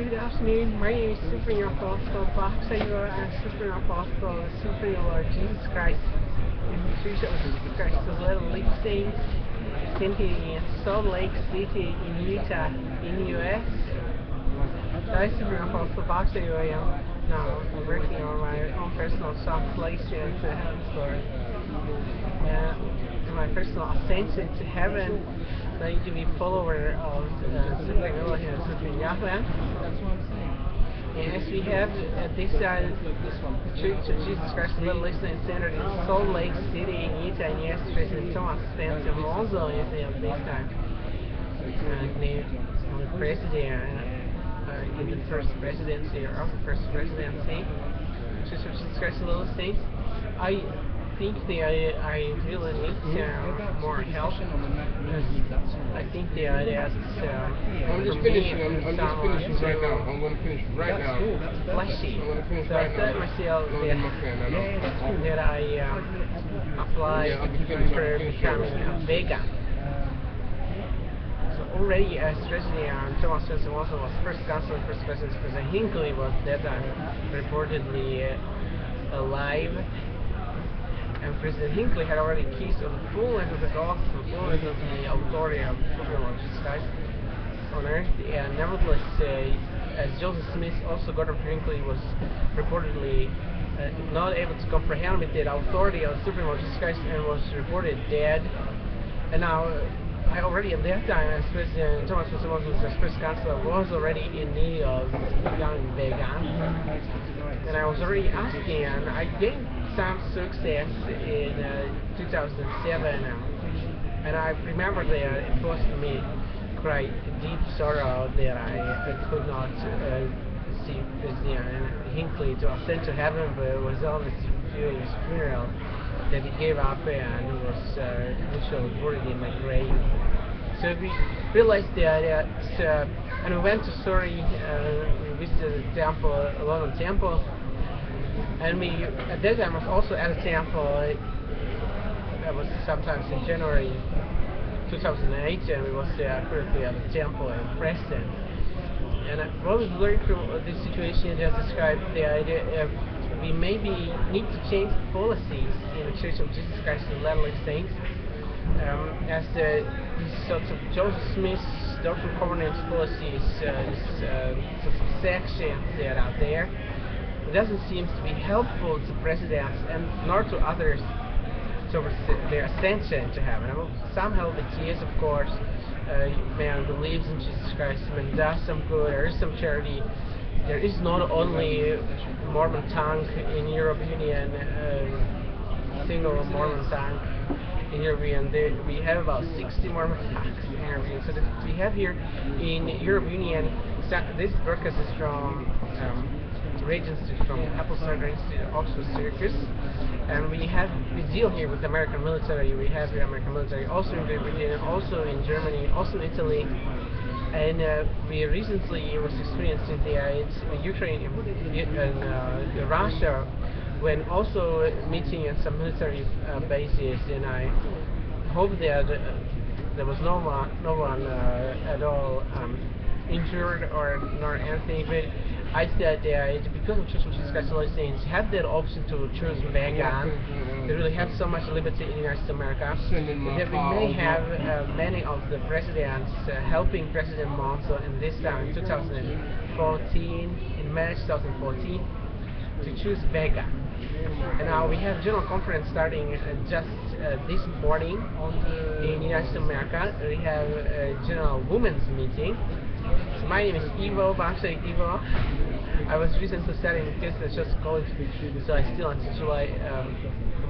Good afternoon. My name is Supreme Apostle Baksay and Supreme Apostle, Supreme Lord Jesus Christ. In the Church of Jesus Christ of Little League Saints, located in Salt Lake City in Utah, in the U.S. I am Supreme Apostle Baksay. I am now working on my own personal translation to Heaven's Lord. In my personal ascension to heaven, so I need to be a follower of Supreme Elohim and Supreme Yahweh. And as we have this Church of Jesus Christ Little Listening Center in Salt Lake City in Utah, and yes, President Thomas Spencer also is there this time. The president in the first presidency or of the first presidency, Church of Jesus Christ Little Saints. I think that I really need more help. I think that I'm just finishing. I'm just finishing right now. I'm going to finish right now. Fleshy. I'm going to finish So right I thought now. myself that I apply for becoming a vegan. So already as President Thomas Spencer also was first counselor, first president, President Hinckley was that time reportedly alive. And President Hinckley had already kissed on the fullness of the gospel, the fullness of the authority of the Lord Jesus Christ on earth. And nevertheless, as Joseph Smith, also Gordon Hinckley was reportedly not able to comprehend with the authority of the Supreme Lord Jesus Christ and was reported dead. And now, I already at that time, as President Thomas Spencer was as first counselor, was already in need of becoming vegan. And I was already asking, and I gained some success in 2007, and I remember that it caused me quite deep sorrow that I could not see President Hinckley to ascend to heaven, but it was almost during his funeral that he gave up and was literally buried in my grave. So we realized that, and we went to Surrey, we visited the temple, a London temple. And we, at that time, was also at a temple, that was sometimes in January 2008, and we was currently at a temple in Preston. And what we learned from this situation that described the idea we maybe need to change policies in the Church of Jesus Christ of Latter-day Saints, as these sorts of Joseph Smith's Doctrine and Covenants policies, these sorts of sections that are out there. It doesn't seem to be helpful to presidents and nor to others towards their ascension to heaven. I mean, some help it is, of course. Man believes in Jesus Christ, man does some good, there is some charity. There is not only Mormon tongue in Europe Union, single Mormon tongue in Europe Union. We have about 60 Mormon tongues in Europe Union. So we have here in Europe Union, this broadcast is from Regency, from Apple Center Institute, Oxford Circus, and we deal here with the American military. We have the American military also in Great Britain, also in Germany, also in Italy, and we recently was experiencing the Ukraine and Russia, when also meeting at some military bases, and I hope that there was no one at all injured or nor anything, but I said that because of Church of Jesus Christ Latter-day Saints have that option to choose vegan, they really have so much liberty in the United States of America, that we may have many of the presidents helping President Monson in this time, in 2014, in March 2014, to choose vegan. And now we have General Conference starting just this morning in the United States of America. We have a General Women's Meeting. So my name is Ivo, Baksay Ivo. I was recently studying Christian Church College, so I still until July,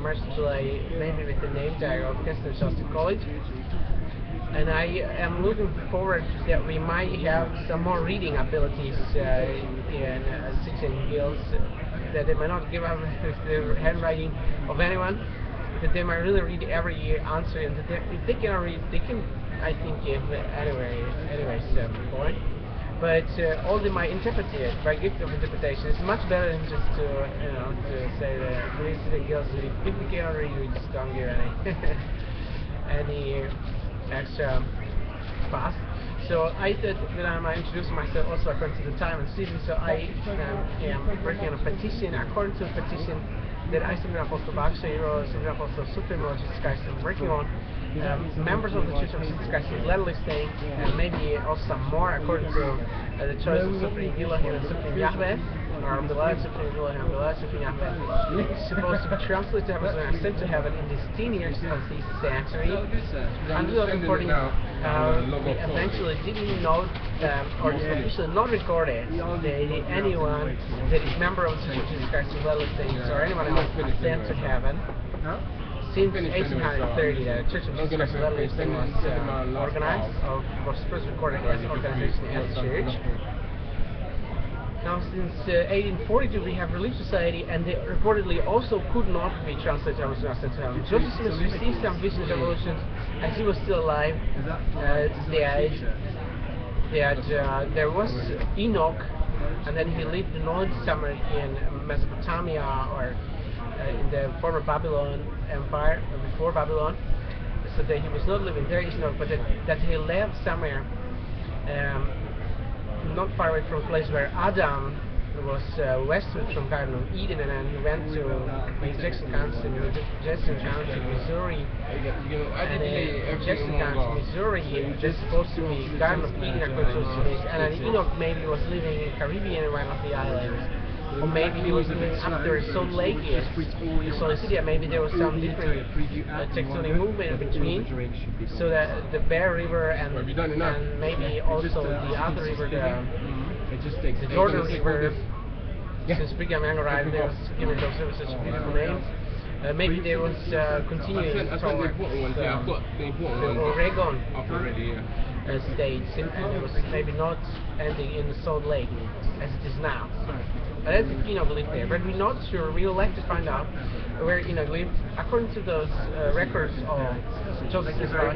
March, July, maybe with the name tag of Christian Church College. And I am looking forward that we might have some more reading abilities in 16 Hills, that they might not give up the handwriting of anyone, that they might really read every answer, and that if they cannot read, they can, I think, give anyways point. But all they might interpret it by gift of interpretation is much better than just to say that these are the girls who, if we cannot read, we just don't give any extra pass. So I thought that I'm introducing myself also according to the time and season. So I am working on a petition, according to a petition that I, Supreme Apostle Baksay, Supreme Apostle Supreme Lord Jesus Christ, am working on. Members of the Church of Jesus Christ is literally saying, and maybe also some more according to the choice of Supreme Elohim and Supreme Yahweh, or beloved Supreme Elohim and beloved Supreme Yahweh, is supposed to be translated to heaven and sent to heaven in these 10 years of this century. Until 2014, we eventually didn't know, or it's officially not recorded, that anyone that is member of the Church of Jesus Christ is literally saying, or anyone else is sent to heaven. Since 1830, the Church of Jesus Christ Latter-day Saints was organized, or was first recorded as an organization as a church. Now, since 1842, we have Relief Society, and they reportedly also could not be translated to heaven. Joseph Smith received some visions of revelations as he was still alive. There was Enoch, and then he lived in North Summer in Mesopotamia, or in the former Babylon Empire, before Babylon, so that he was not living there, but that he lived somewhere not far away from a place where Adam was westward from Garden of Eden, and then he went to Jackson County, Missouri, and Jackson County, Missouri, that's supposed to be Garden of Eden according to Smith, and then Enoch maybe was living in Caribbean, one of the islands. Or maybe he was living up there Salt Lake is. So you see that maybe there was some different tectonic movement in between. So that the Bear River and maybe also the other river, the Jordan River, since Brigham Young arrived, they was giving those such beautiful names. Maybe they was continuing towards the Oregon states, and it was maybe not ending in the Salt Lake as it is now. That's if Enoch lived there, but we're not sure. We would like to find out where Enoch lived. According to those records of Joseph Smith about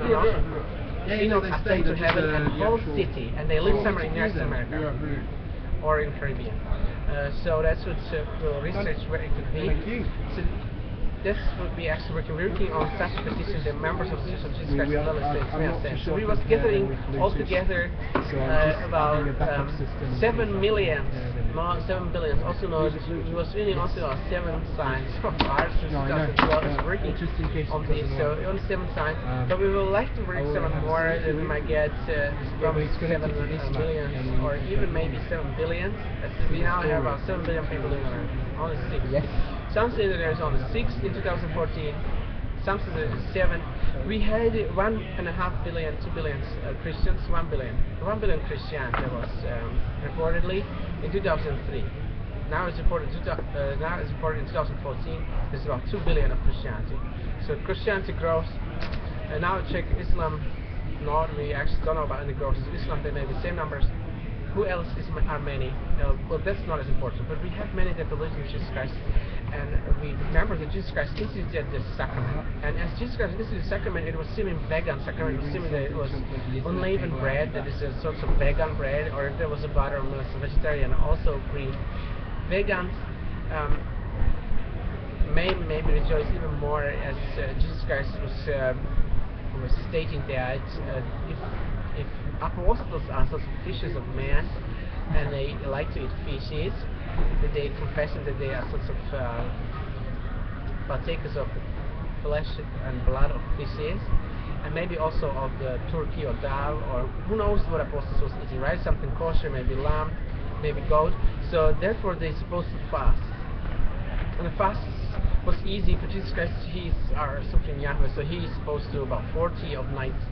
Enoch ascended to heaven and whole city, and they lived somewhere in North America or in Caribbean. So that's what we'll research where it could be. So this would be actually working on such a petition the members of the Church of Jesus Christ Latter-day Saints. So we was gathering altogether about 7 million, 7 billion. Also known, we was reading also 7 signs of ours since 2012 is working on this. So only 7 signs, but we would like to work some more. That we might get probably 7 million or even maybe 7 billion. We now have about 7 billion people living on Earth. Only 6. Yes. Some say that there's only 6 in 2014, some say that there's 7. We had 1.5 billion, 2 billion Christians, 1 billion Christianity was reportedly in 2003. Now it's reported in 2014. There's about 2 billion of Christianity. So Christianity grows, and now check Islam. No, we actually don't know about any growth. Islam, they may be the same numbers. Who else are many? Well, that's not as important, but we have many that believe in Jesus Christ, and we remember that Jesus Christ instituted the sacrament. And as Jesus Christ instituted the sacrament, it was seeming vegan sacrament. It was seeming that it was unleavened bread, that is a sort of vegan bread, or if there was a butter, or a vegetarian, also free. Vegans may maybe rejoice even more as Jesus Christ was stating that if apostles are sort of fishers of man, and they like to eat fishes, that they confess that they are sort of partakers of flesh and blood of fishes, and maybe also of the turkey or dove, or who knows what apostles was eating, right? Something kosher, maybe lamb, maybe goat. So therefore they're supposed to fast. And the fast was easy for Jesus Christ. He's our Supreme Yahweh, so he's supposed to about 40 of nights.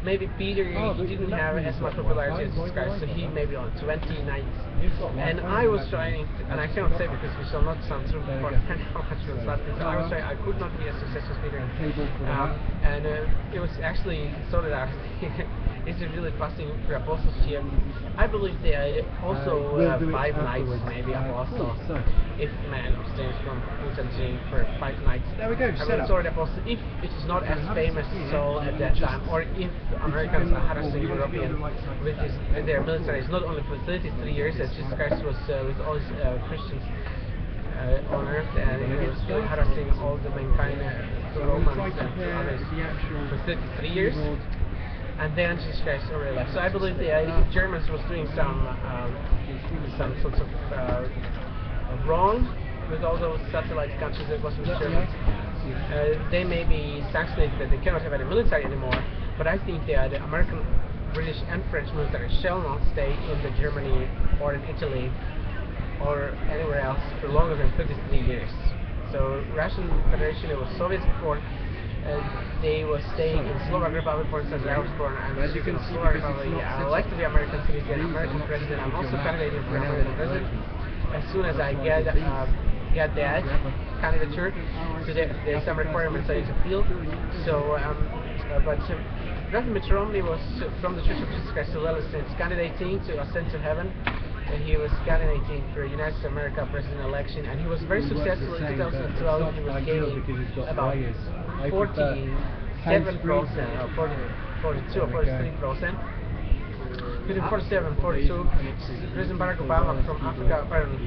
Maybe Peter, he didn't have as much popularity as Jesus Christ, so he maybe on 20 nights. And I was trying, and I cannot say because we shall not sound through before how much we was fasting, so I was trying, I could not be as successful as Peter. And it was actually so that I was thinking, is it really fasting for apostles here? I believe they are also 5 nights, maybe apostles. If man abstains from food and drink for 5 nights. There we go. I mean, sorry, apostles, if it is not as famous so at that time, or if Americans are harassing Europeans with their military, it's not only for 33 years as Jesus Christ was with all his Christians on earth, and he was harassing all the mankind, the Romans and others for 33 years. and then Jesus Christ already left. So I believe the Germans was doing some sorts of wrong with all those satellite countries that was with Germans. They may be sanctioned that they cannot have any military anymore, but I think that the American, British and French military shall not stay in the Germany or in Italy or anywhere else for longer than 33 years. So Russian Federation, it was Soviets before, they were staying in Slovak Republic, for instance, where I was born. I'm a citizen of Slovak Republic. I would like to be American citizen, American president. I'm also candidating for American president. As soon as I get that candidature, so there's some requirements I need to fill. So, President Mitt Romney was from the Church of Jesus Christ of Latter-day Saints, candidating to ascend to heaven. He was candidating for United States of America president election, and he was very successful in 2012. He was gaining about 47%, or 42 or 43%. Between 47 and 42, President Barack Obama from Africa, President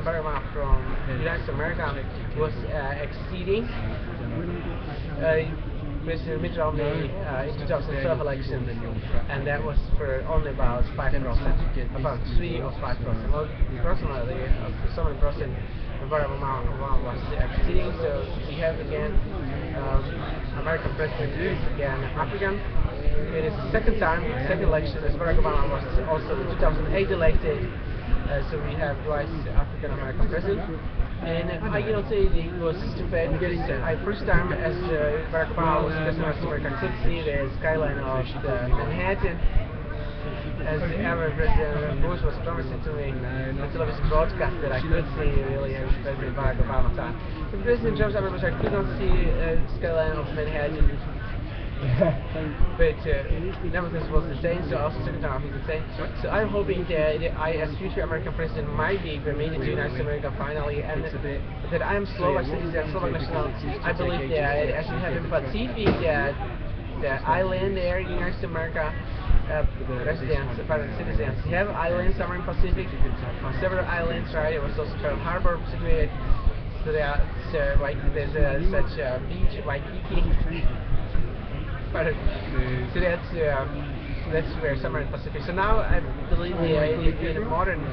Barack Obama from United States of America was exceeding President Mitt Romney in 2012 election, and that was for only about 5%, about 3 or 5%. Well, personally, for so many percent, Barack Obama was exceeding. So we have again American president is again African. It is the second election as Barack Obama was also in 2008 elected. So we have twice African American president. And I say it was stupid because first time as Barack Obama was president of America, I could see the skyline of Manhattan. As ever President Bush was promising to me on television broadcast that I could see really as President Barack Obama time. But President George W. Bush, I could not see the skyline of Manhattan. But nevertheless was the same, so also second time was the same. So I'm hoping that I, as future American president, might be permitted to United States of America finally, and that I am Slovak citizen, Slovak national. I believe that as we have in Pacific, that the island there in United States of America, residents, citizens have islands somewhere in Pacific, on several islands, right? It was also Pearl Harbor situated, so there's such a beach, Waikiki. So that's where somewhere in Pacific. So now I believe in modern.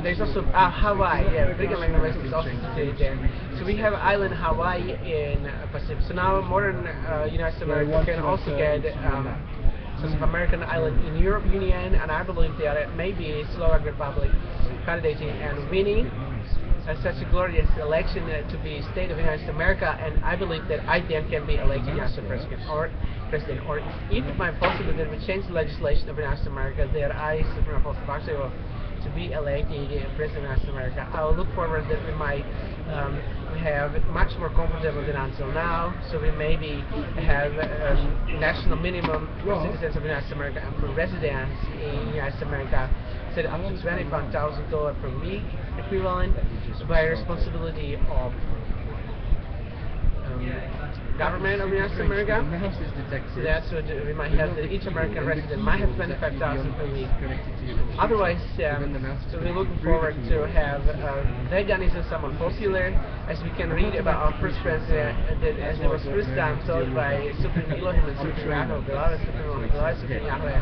There's also Hawaii. Yeah, Brigham Young University is also situated there. So we have island Hawaii in Pacific. So now modern United States of America can also get sort of American island in Europe Union, and I believe that maybe Slovak Republic candidating and winning such a glorious election to be state of the United States of America, and I believe that I then can be elected United States president, or if it might possible that we change the legislation of the United States of America, that I, Supreme Apostle Baksay, to be elected president of the United States of America. I will look forward that we might have much more comfortable than until now, so we maybe have national minimum for citizens of the United States of America and for residents in the United States of America set up to $25,000 per week equivalent by responsibility of government of the United States of America. So that's what we might have, that each American resident might have $25,000 per week. Otherwise, so we're looking forward to have veganism somewhat popular, as we can read about our first president, that as it was first time told by Supreme Elohim and Supreme Yahweh, beloved Supreme Yahweh,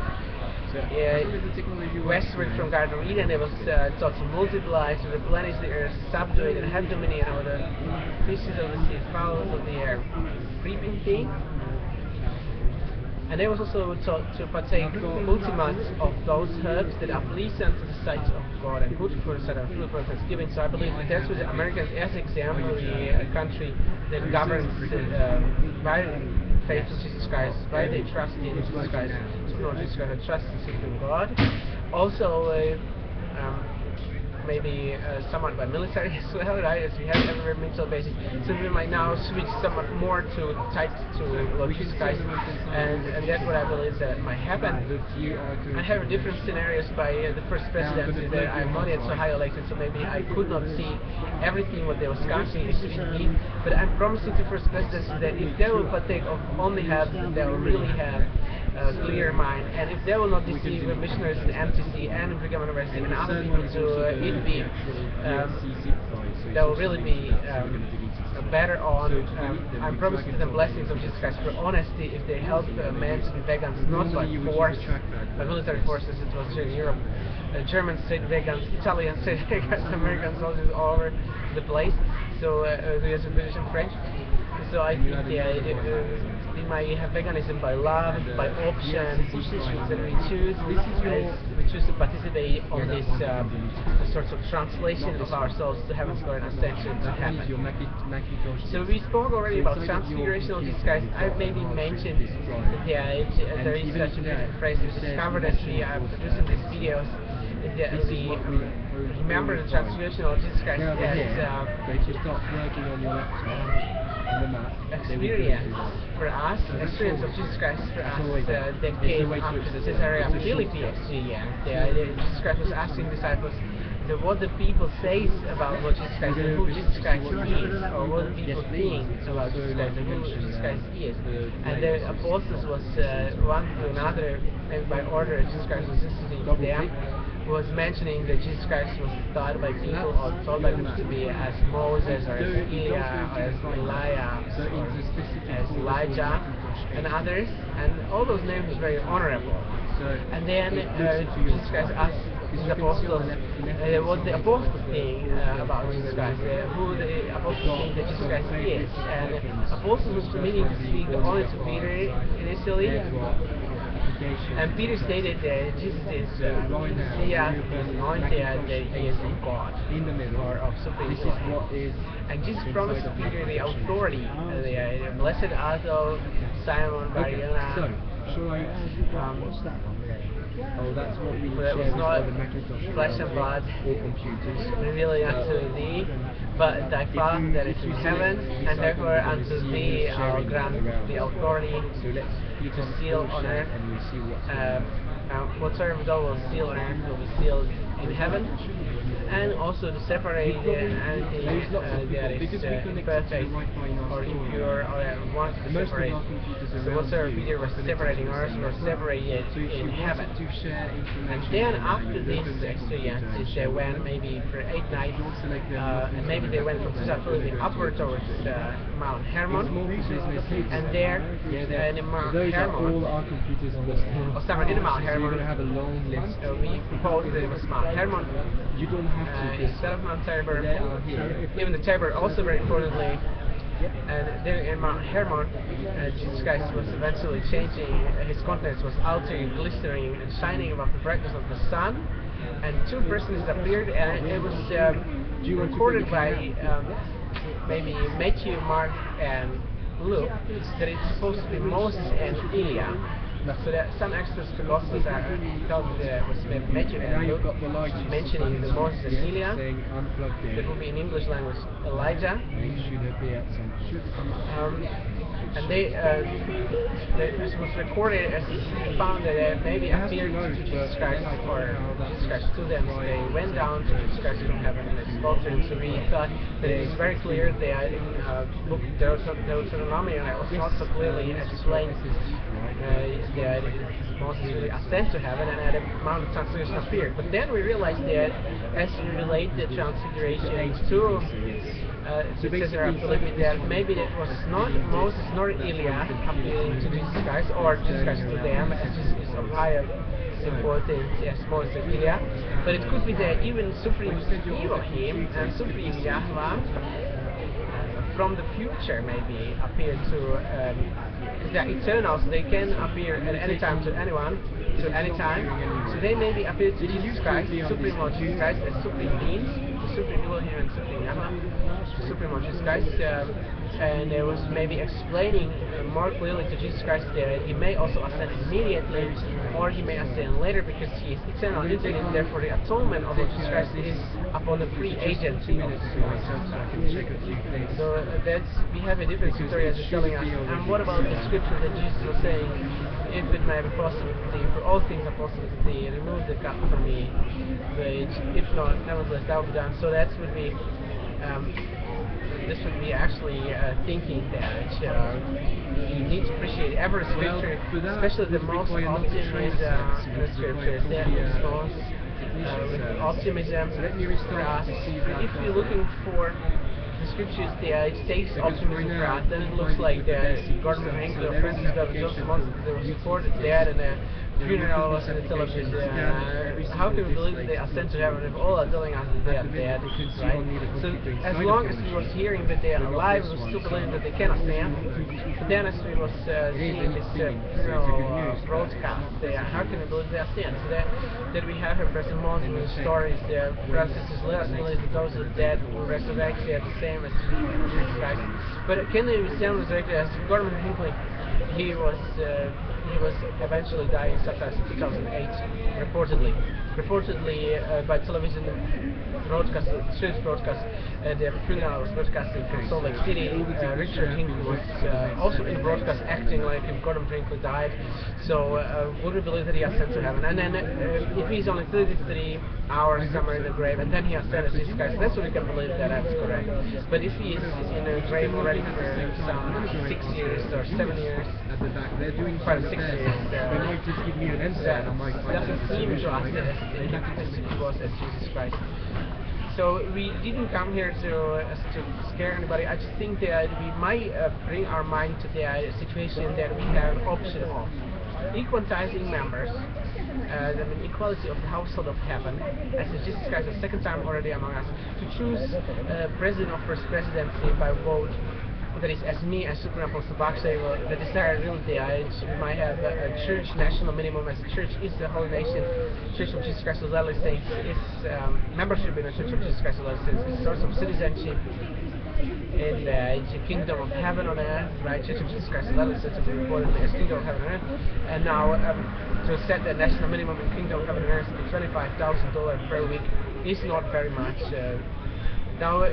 westward from Garden of Eden, it was taught to multiply, to replenish the earth, subdue it, and have dominion over the fishes of the sea, fowls of the air, creeping thing. And they was also taught to partake ultimate of those herbs that are pleasant to the sight of God and good for the sight of food for Thanksgiving. So I believe that that's what the Americans, as example, the country that governs by faith in Jesus Christ, by their trust in Jesus Christ, Lord Jesus Christ, trust in Supreme God. Also, maybe somewhat by military as well, right? As we have everywhere military bases. So we might now switch somewhat more to tied to Lord Jesus Christ, and that's what I believe that might happen. I have different scenarios by the first presidency that I'm not yet so high elected, so maybe I could not see everything what they were scouting is in me. But I'm promising to first presidency that if they will partake of only herbs, that they will really have clear mind, and if they will not deceive missionaries in MTC and Brigham University and other people to it be, they will really be better on. I'm promising them blessings of Jesus Christ for honesty if they help men to be vegans, not by force, by military forces. It was in Europe. Germans said vegans, Italians said vegans, American soldiers all over the place. So there's a British and French. So I think we might have veganism by love, by option, that we choose. We choose to participate on this sort of translation of our souls to heaven's glory and ascension to heaven. So we spoke already about transfiguration of Jesus Christ. I've maybe mentioned that there is such a beautiful phrase we discovered as we are producing these videos. We remember the transfiguration of Jesus Christ as experience for us, experience of Jesus Christ for us that came after the Caesarea Philippi experience. Jesus Christ was asking disciples what the people say about what Jesus Christ and who Jesus Christ is, or what the people think about Jesus Christ and who Jesus Christ is. And the apostles was one to another, and by order Jesus Christ was listening to them, was mentioning that Jesus Christ was thought by people or thought by them to be as Moses or as Elia or as Elijah or as Elijah and others, and all those names was very honorable. And then Jesus Christ asked the apostles what the apostles think about Jesus Christ, who the apostles think that Jesus Christ is. And apostles was meaning to speak only to Peter initially. And Peter stated that Jesus is Messiah, anointed, that he is of God, or of supreme God. And Jesus promised Peter the authority, blessed art thou, Simon Bar-Jonah. That's what we that was not flesh and blood revealing unto thee, but thy Father that is in heaven, and therefore unto thee I'll grant the authority to seal on earth. Whatsoever thou wilt seal on earth will be sealed in heaven, and also to separate anything that is imperfect or impure or wants to separate. So whatsoever Peter was separating earth was separated in heaven. And then after this experience, they went maybe for 8 nights, and maybe they went from Caesarea upward towards Mount Hermon, and there in Mount Hermon, or somewhere in Mount Hermon, we proposed that it was Mount Hermon. You don't have to instead of Mount Tabor, even the Tabor also very importantly, and then in Mount Hermon, Jesus Christ was eventually changing, his countenance was altering, glistering and shining above the brightness of the sun, and 2 persons appeared, and it was recorded by maybe Matthew, Mark and Luke that it's supposed to be Moses and Elia. So that some extras for Gospels felt that was Matthew and Luke mentioning the Moses and Elia. That would be in English language Elijah. And this was recorded as found that they maybe appeared to Jesus Christ or Jesus Christ to them. So they went down to Jesus Christ from heaven and they spoke to him. So we thought that it is very clear that in book Deuteronomy, and it was not so clearly explained that Moses really ascended to heaven and at the Mount of Transfiguration appeared. But then we realized that as we relate the Transfiguration to Caesarea Philippi, that maybe it was not Moses nor Elia appearing to Jesus Christ or Jesus Christ to them, as Jesus is of higher importance as Moses and Elia, but it could be that even Supreme Elohim and Supreme Yahweh from the future maybe appear to they're eternal, so they can appear at any time to anyone, to any time. So they maybe appear to Jesus Christ, Supreme Lord Jesus Christ, as supreme beings, the Supreme Elohim and Supreme Yahweh, Supreme Lord Jesus Christ, and it was maybe explaining more clearly to Jesus Christ that he may also ascend immediately, or he may ascend later because he is eternal, infinite, therefore the atonement of Jesus Christ is upon the free agency of Jesus Christ. So that's, we have a different story as it's telling us. And what about the scripture that Jesus was saying, if it may be possible to thee, for all things are possible to thee, remove the cup from me, but if not, nevertheless that will be done. So that would be this would be actually thinking that you need to appreciate every scripture, especially the most optimism in the scriptures. That response with optimism for us. If you're looking for the scriptures there, it takes optimism for us. Then it looks like the Gordon Hinckley or Francis David Johnson ones that were supported there, and the funeral was on the television. How can we believe that they are sent to heaven if all are telling us that they are dead, right? So as long as we was hearing that they are alive, we was still believing that they cannot stand. But then as we was seeing this broadcast there, how can we believe they are stand? So that we have here President Mons in the stories there. Francis let us believe that those are dead will resurrect the same as Jesus Christ. But can they be same resurrected as Gordon Hinckley? He was eventually dying sometime in 2008, reportedly by television broadcast, church broadcast. The funeral was broadcasting from Salt Lake City. Richard Hinckley was also in the broadcast acting like if Gordon Hinckley died. So would we believe that he has sent to heaven? And then if he's only 33 hours somewhere in the grave, and then he has said as Jesus Christ, that's when we can believe that that's correct. But if he is in a grave already for some 6 years or 7 years, At the back, they're doing quite some 6 there. years, They might just give me an answer, and I might find doesn't out. seem to us as he was as Jesus Christ. So we didn't come here to scare anybody. I just think that we might bring our mind to the situation that we have an option of equalizing members, the equality of the household of heaven, as Jesus Christ the second time already among us, to choose president of first presidency by vote. That is, as me as Super Apostle Baksay, the desire really there. We might have a church national minimum, as the church is the whole nation. Church of Jesus Christ of Latter-day Saints is membership in the Church of Jesus Christ of Latter-day Saints. It's a source of citizenship in the kingdom of heaven on earth, right? Church of Jesus Christ of Latter-day Saints is reported as kingdom of heaven on earth. And now to set the national minimum in kingdom of heaven on earth to $25,000 per week is not very much. Now.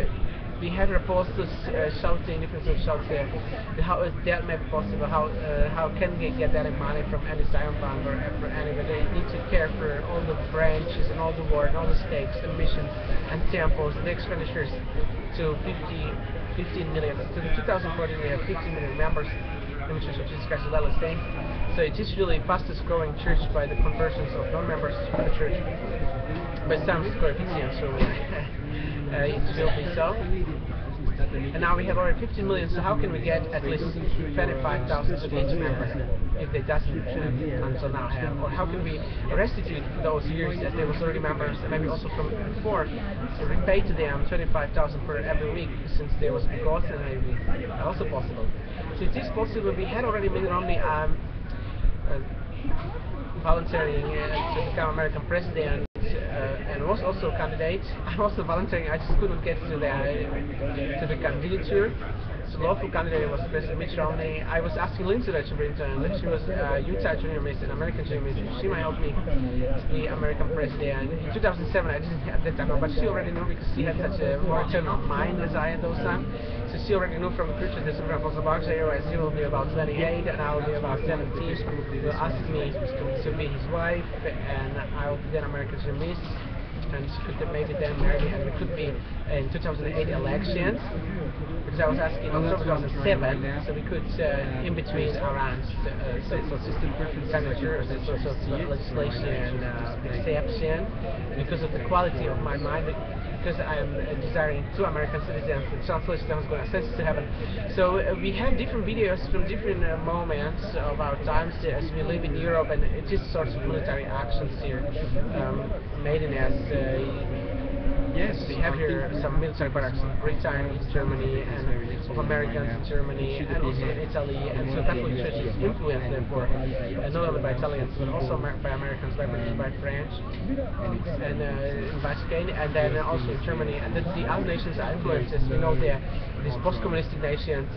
We have apostles shouting, different sort of shouts there. How is that maybe possible? How can we get that money from any Zion Fund or for anybody? They need to care for all the branches and all the work, and all the stakes and missions and temples and expenditures to 15 million. So in 2014 we have 15 million members in the Church of Jesus Christ of Latter-day Saints. So it is really fastest growing church by the conversions of non-members to the church. By some coefficient, so it will be so. And now we have already 15 million, so how can we get at least 25,000 to each member if they doesn't until now have? Or how can we restitute those years as they was already members, and maybe also from before, to repay to them 25,000 per every week since they was begotten, maybe also possible. So it is possible. We had already been only volunteering to become American president. And was also a candidate. I'm also volunteering. I just couldn't get to the candidature. So lawful candidate was President Mitch Romney. I was asking Lindsay to bring and she was Utah Junior Miss and American Junior Miss. She might help me to be American president. In 2007, I didn't have that time, but she already knew because she had such a more eternal mind as I had those times. So she already knew from the preacher that Super Apostle Baksay, as he will be about 28 and I will be about 17. He will ask me to be his wife, and I will be then American Junior Miss. And she could maybe then marry, and we could be in 2008 elections, because I was asking October 2007, so we could in between around system preference signatures and sort of legislation exception, because of the quality of my mind, because I'm desiring two American citizens, the translation was going to send us to heaven. So we have different videos from different moments of our times as we live in Europe, and it's just sorts of military actions here made in as yes, we have here some military barracks in Britain, in Germany, and of Americans in Germany, and also in Italy, and so Catholic Church is influenced therefore, not only by Italians, but also by Americans, by British, by French, and in Vatican, and then also in Germany, and that the other nations are influenced. As we know, these post-communistic nations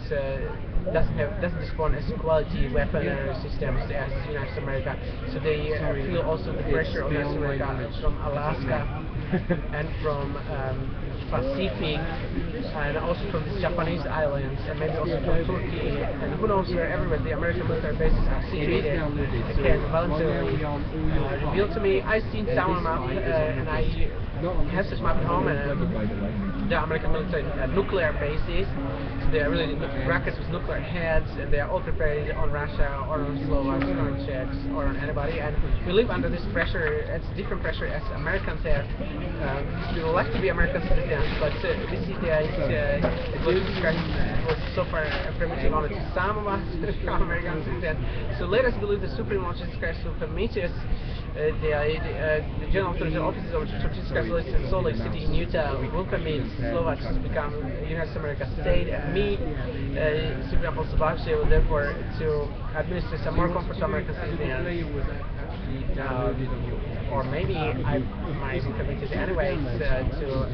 doesn't respond as quality weaponry systems as the United States of America, so they feel also the pressure of United States of America from Alaska and from Pacific, and also from the Japanese islands, and maybe also from Turkey, and who knows where everywhere the American military bases are situated. They can voluntarily reveal to me. I've seen some map, and I have such map at home, and the American military nuclear bases. So they are really rockets with nuclear heads, and they are all prepared on Russia or on Slovaks or on Czechs or on anybody. And we live under this pressure. It's different pressure as Americans have. We would like to be American citizens, but we see that Lord Jesus Christ was so far primitive only to some of us become American citizens. So let us believe the Supreme Lord Jesus Christ will permit us. The General Authority Offices of the Church of Jesus Christ in Salt Lake City in Utah will permit Slovaks to become United States of America state, and me, Supreme Apostle Baksay, will therefore to administer some more comfort to American citizens. Or maybe I might be committed anyways to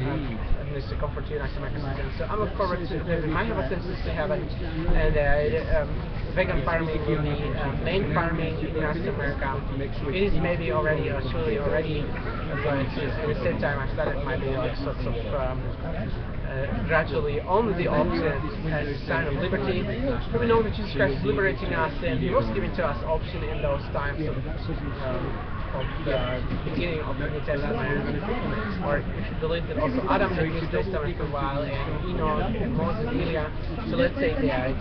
administer comfort to United States of America citizens. So I'm looking forward to that. We might have a census to heaven, and vegan farming will be main farming in United States of America. It is maybe already, surely already, but at the same time I thought it might be like sorts of gradually on the option as a sign of liberty. But we know that Jesus Christ is liberating us, and He was giving to us option in those times of the beginning of the New Testament. Or if you believe that also Adam lived in the New Testament for a while, and Enoch, and Moses, Elia. So let's say that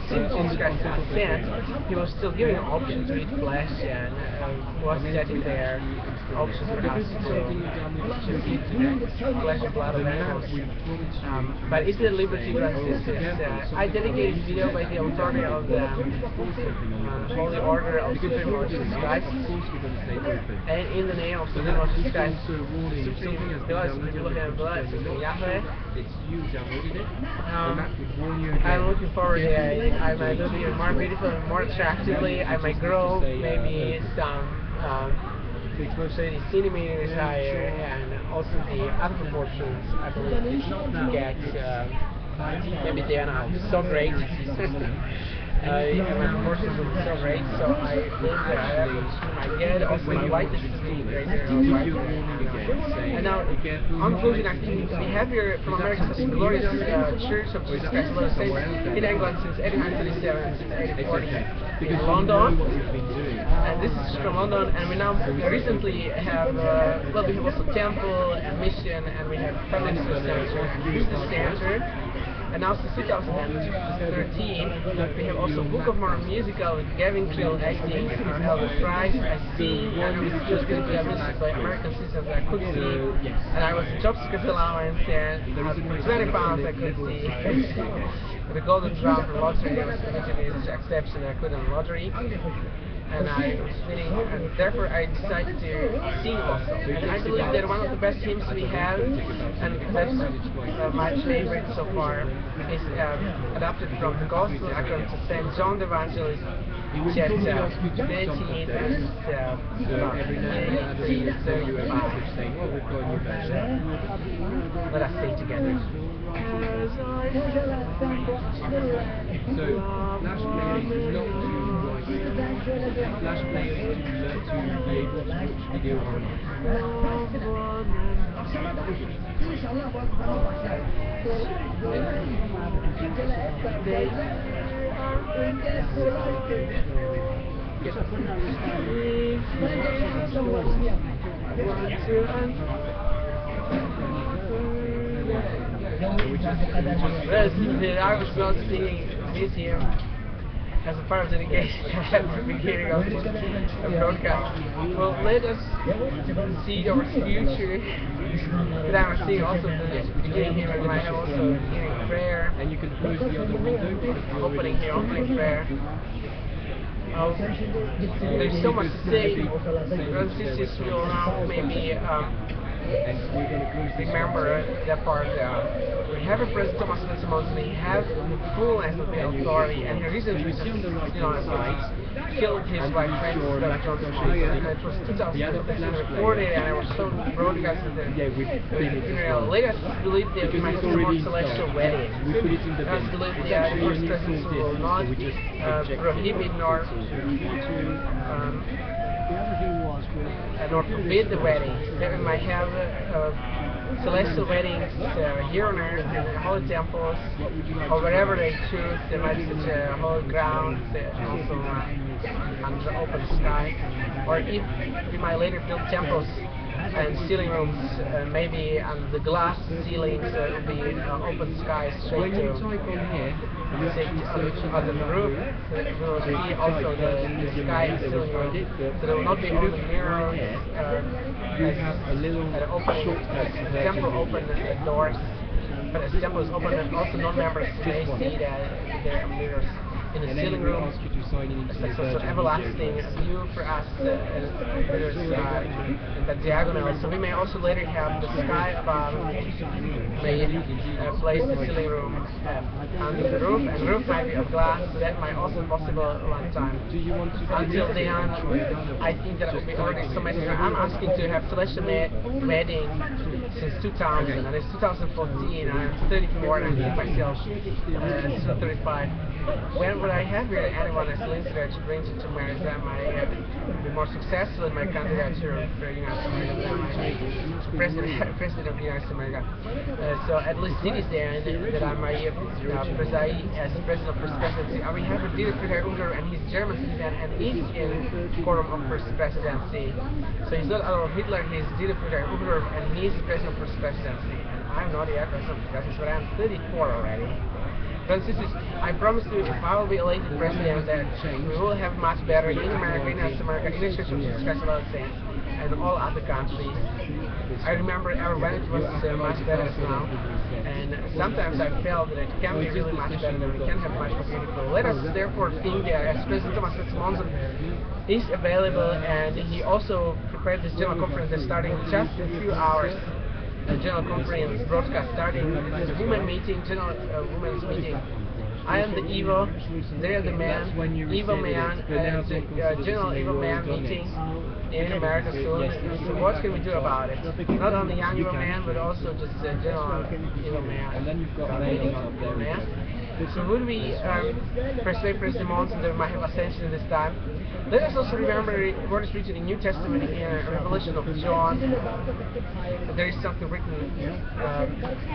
since Jesus Christ was sent, He was still giving an option to eat flesh, and was setting there options for us to eat flesh and blood of animals. But is there liberty to us? I dedicated a video by the authority of the Holy Order of Supreme Lord Jesus Christ. And in the name of Supreme Lord Jesus Christ, Supreme blood, Yahweh, I'm looking forward to it. I might look even more beautiful and more attractively. I might grow maybe some 30 centimeters higher, and also the other proportions, I believe, get maybe they are not so great. And my proportions will be so great, so I believe that I have my head, also my whiteness is really great there. And now, on conclusion, I think we have here from America such a glorious Church of Jesus Christ of Latter-day Saints in England since 1837, since 1840, in London. And this is from London, and we now recently have, well, we have also temple and mission, and we have family center, business center. And now since 2013, we have also Book of Mormon musical with Gavin Creel acting as Elder Price. I sing, and I was just going to be administered by American citizens that I could see. And I was a job seeker allowance, and for 20 pounds I could see. The golden drum for lottery, I was committed this exception I couldn't lottery. And I was winning, and therefore I decided to sing also. And I believe that one of the best hymns we have, and that's my favorite so far, is adapted from the Gospel according to St. John the Evangelist, chapter 13, and about 35. Let us sing together. So, Flash Player is not to Flash Player is to be able to watch video online. The Irish World Singing Museum as a part of dedication at the beginning of the broadcast. Well, let us see our future. But I'm seeing also the beginning here, and I have also beginning prayer. And you can close the other window. Opening here, opening prayer. There's so much to say. Brothers and sisters will now maybe remember that part. We have a President Thomas Wilson, we have the fullness of the authority, and the reason we killed his wife, Francis, that John it was 2015 recorded, and I was so broadcasted the funeral. Let us believe that we might see more celestial wedding. Let us believe that the first presence will not prohibit nor nor forbid the wedding. That we might have celestial weddings here on earth in the holy temples, or wherever they choose. There might be such a holy ground, also under the open sky. Or if we might later build temples and ceiling rooms, maybe the glass ceilings will be open skies straight When you to type on here, you actually search on the roof. We will see also the sky and ceiling room. So there will not be only mirrors. you have a little shortcut. Example open doors, but as example is open, and also non-members may see that there are mirrors in the And then ceiling we room. ask you to sign in into It's the like such an Virgin everlasting view for us, mirrors in that diagonal. So we may also later have the sky above, may place the ceiling room under the roof, and the roof might be of glass, so that might also be possible one time. Do you want to Until then, I think that it will be already so many. I'm asking to have celestial wedding since 2000, and it's 2014, and I'm 34, and I think myself still 35. When would I have here anyone as listener to bring to America that might be more successful in my candidature for United States than my president of the United States? So at least cities there that I might preside as president of First Presidency. And we have a Direktor Ungar, and he's German citizen, and he's in quorum of First Presidency. So he's not Adolf Hitler, he's Direktor Ungar, and he's president of First Presidency. And I'm not yet president of First Presidency, but I'm 34 already. But I promise you, if I will be elected president, that we will have much better in America, in America, in the Church of Jesus Christ of Latter-day Saints, and all other countries. I remember when it was much better than now, and sometimes I felt that it can be really much better, that we can have much more beautiful. Let us therefore think that as President Thomas Fitzmonson is available, and he also prepared this general conference that's starting just in a few hours. The general conference broadcast starting the women meeting, general women's meeting. I am the evil, they are the man, evil man, general evil man meeting in America soon. So what can we do about it? Not only young evil man, but also just general evil man meeting of man. So would we persuade President Monson that we might have ascension this time? Let us also remember what is written in New Testament in Revelation of John. There is something written in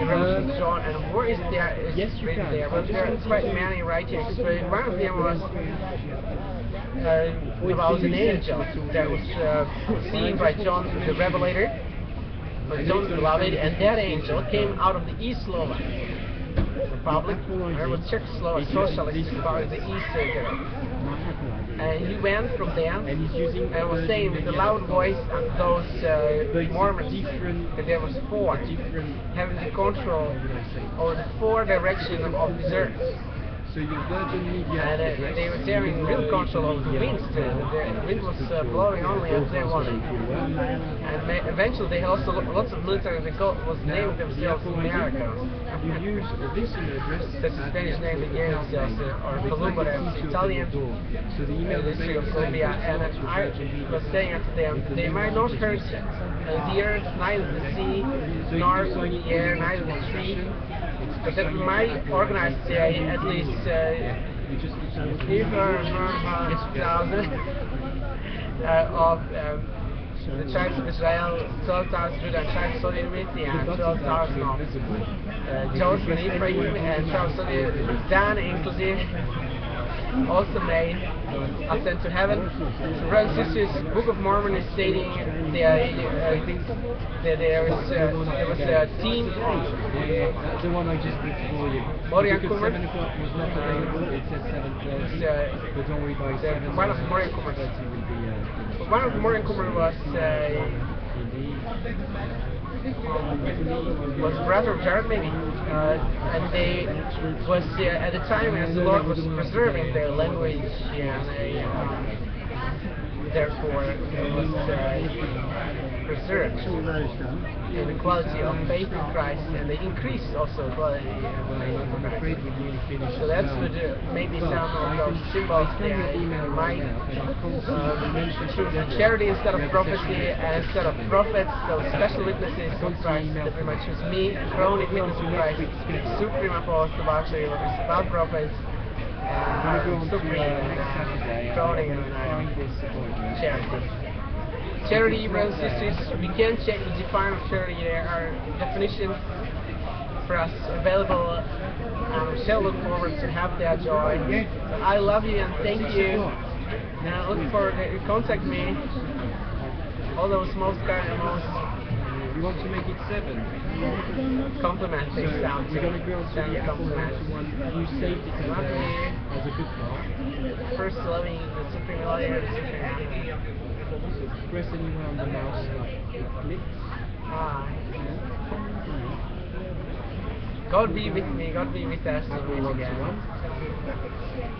Revelation of John, and where is there? Yes, written there. Well, there are quite many writings, but one of them was about an angel that was seen by John the Revelator, by John the Beloved, and that angel came out of the East Slovak Republic, or was Czechoslovak Socialist about the East and he went from there and was saying with a loud voice of those Mormons that there was four having the control over the four directions of the earth. So your Virgin Media and they were having real control over the winds too. The wind was blowing only as they wanted. And eventually they also lots of military was named themselves America. You use this address. That's the Spanish name they gave themselves, or Columba, that's Italian. So the email District of Columbia. And I was saying to them, they might not hurt the earth, neither the sea, nor the air, neither the tree. But that we might organize at least 3,000 of the tribes of Israel, 12,000 Judah and tribes of solidarity, and 12,000 of Joseph and Ephraim and tribes of Dan inclusive, also made ascend to heaven. So brothers and sisters, Book of Mormon is stating that there was a team of the one I just did for you. Morian Because Kummer. 7 o'clock was not available, it said 7:30, but don't worry, by 7 one of the Morian Kummer. One of the Morian Kummer was brother of Jared maybe, and they was at the time as the Lord was preserving their language, and therefore it was preserved in the quality of faith in Christ, and they increased also quality of faith in Christ. So that's what maybe some of those symbols there might choose charity instead of prophecy, and instead of prophets, those special witnesses of Christ, that we might choose me, chronic witness of Christ, supreme apostle Baksay, about prophets, and supreme chronic and charity. Charity, brothers and sisters, we can check the definition of charity. There are definitions for us available. We shall look forward to have that joy. So I love you and thank you. Now look forward to contact me Although most kind of most You want to make it 7. complimenting So sound we're going to go on to the compliment. New safety code there as a good part. First loving the super familiar, the super happy. So press anywhere on the mouse like it clicks. Ah. God be with me, God be with us. Apple 1 to 1.